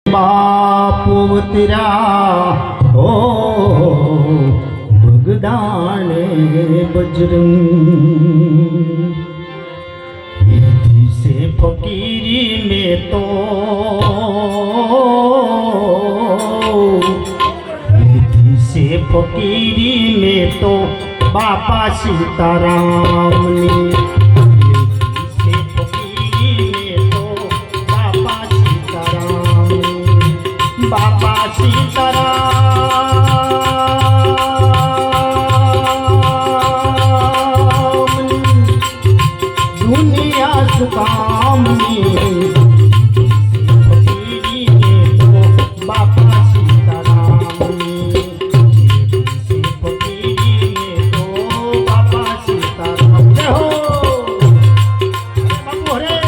बापू तेरा हो भगदाने बजरंग विधि से फकीरी में तो विधि से फकीरी में तो बापा सीताराम ने बाबा सीताराम दुनिया सुकामनी बाबा सीताराम से फकीरी में तो बाबा सीताराम जय हो बाबू रे।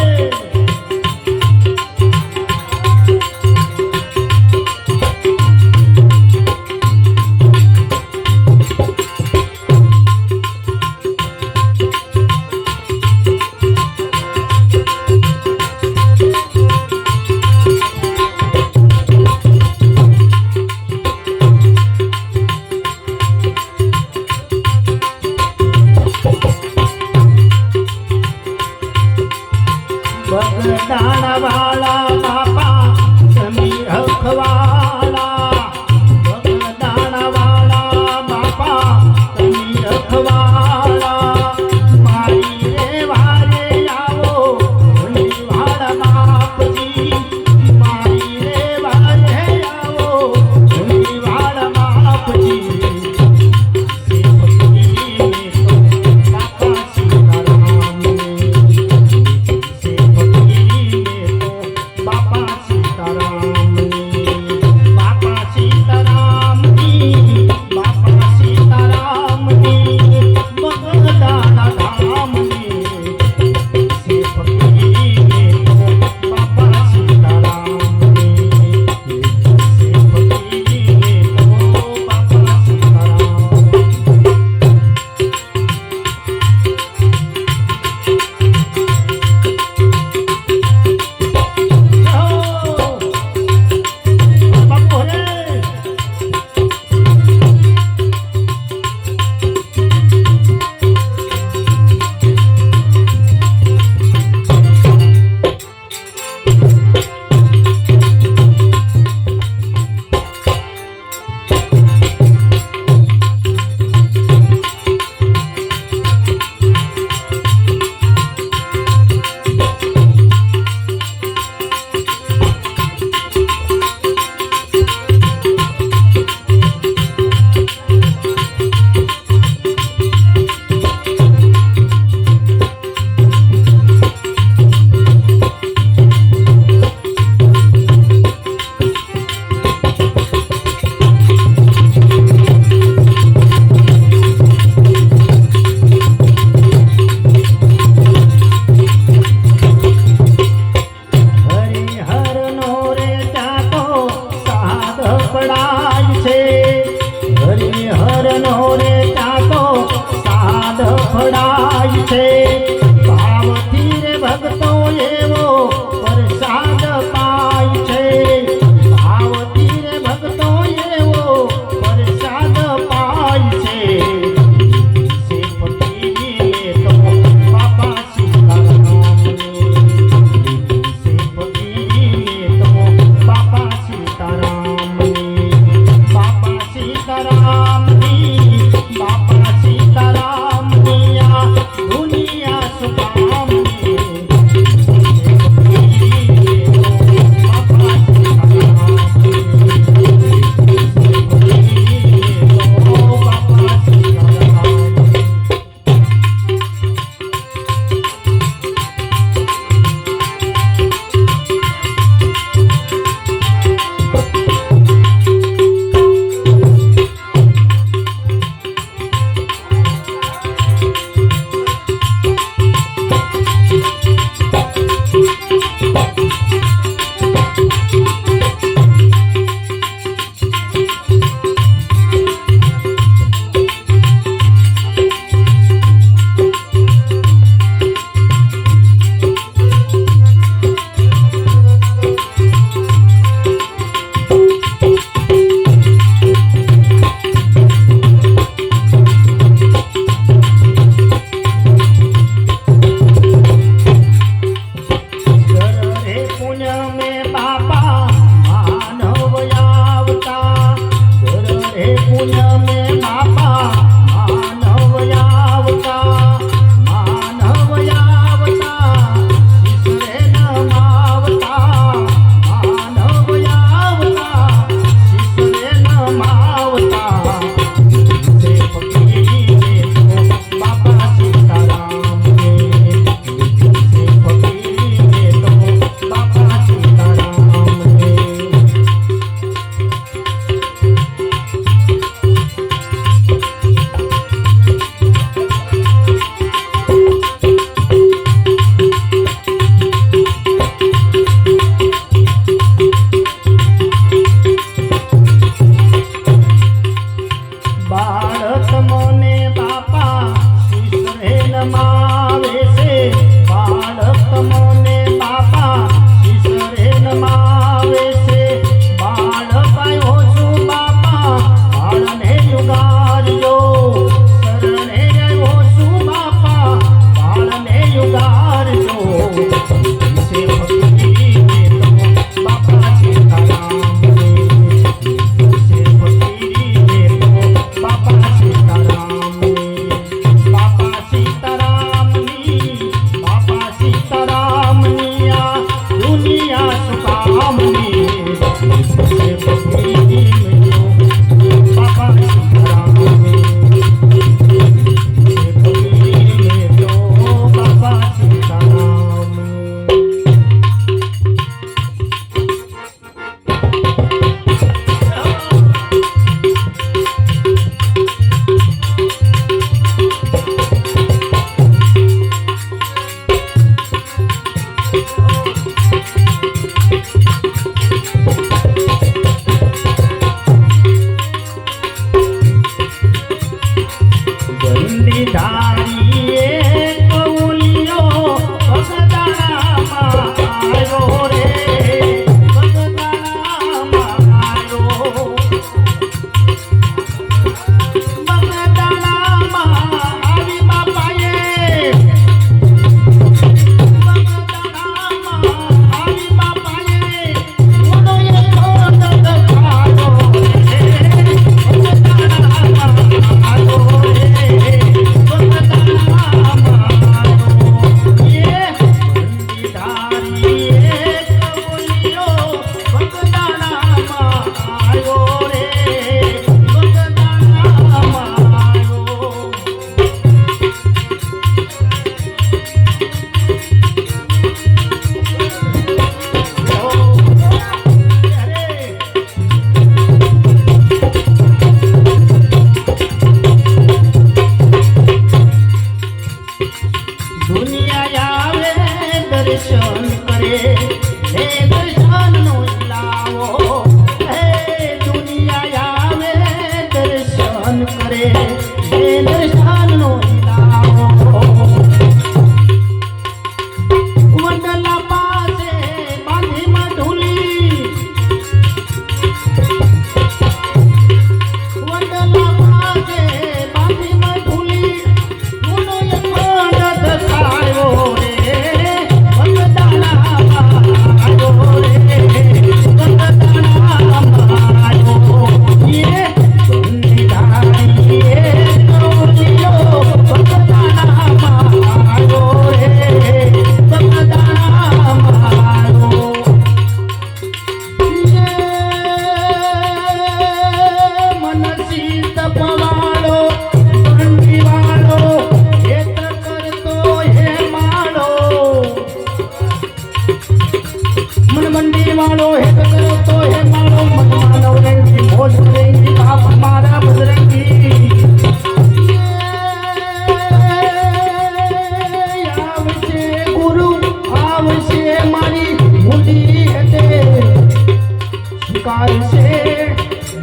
कार से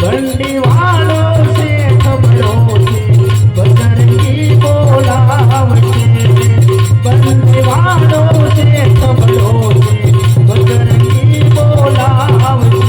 बंडी वालो से खबरो से बजरंगी बोलावटे बंडी वालो से खबरो से बजरंगी बोलावटे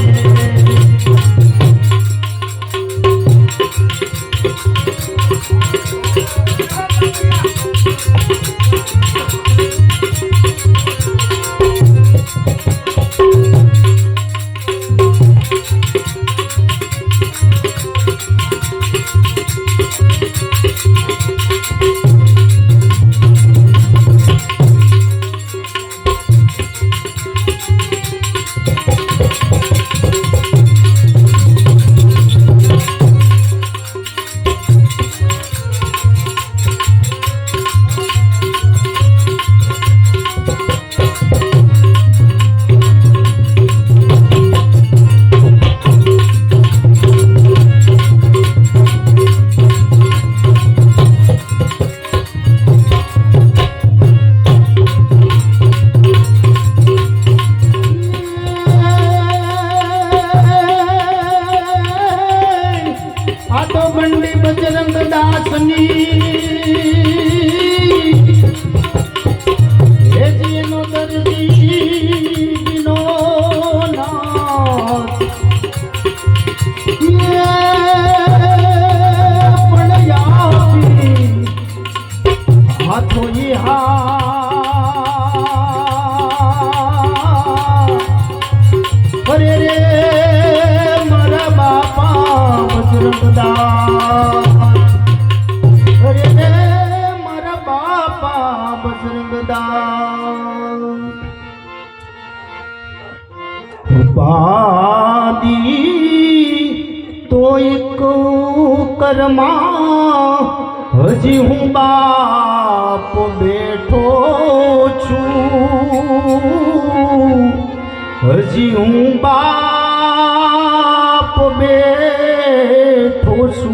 बजरंग दासनी हे जीनो दर्दी बिनो नाथ ये पड़यापी हाथों ही अरे रे मारा बापा बजरंग दास अरे रे मारा बापा बजरंग दास उपादी तो एक कर्मा हजी हूँ बाप बैठो छू हजी हूँ बाप बैठो छू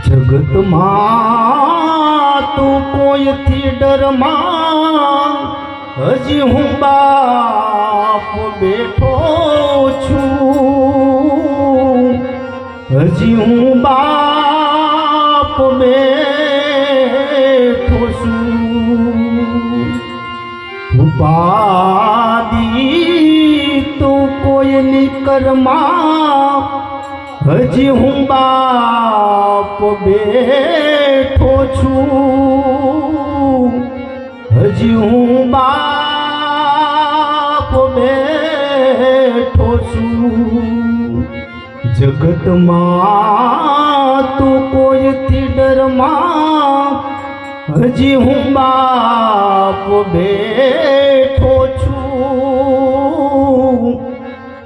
जगत मां तू कोई थी डर मां हजी हूँ बाप बैठो छू हजी हूँ बाप बैठो छू उपादी तो कोई निकरमा हजी हूँ बाप बैठो छू हजी हूँ बाप बैठो छू जगत मां तू कोई थी डर मां हजी हूँ बाप बैठो छू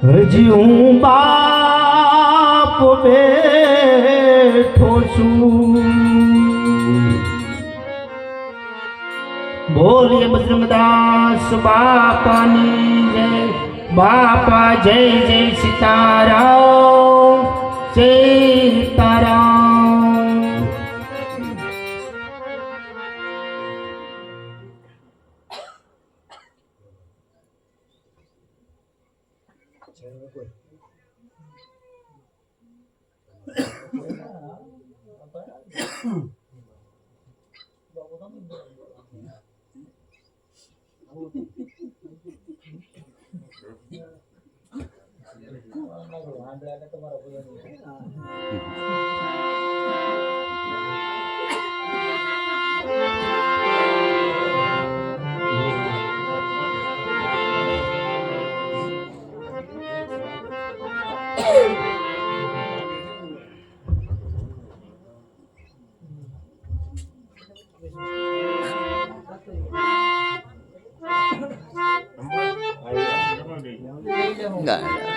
हजी हूँ बाप बैठो छू बोलिए बजरंगदास बापानी जय बापा जय जय सीताराम सीताराम Enggak ada.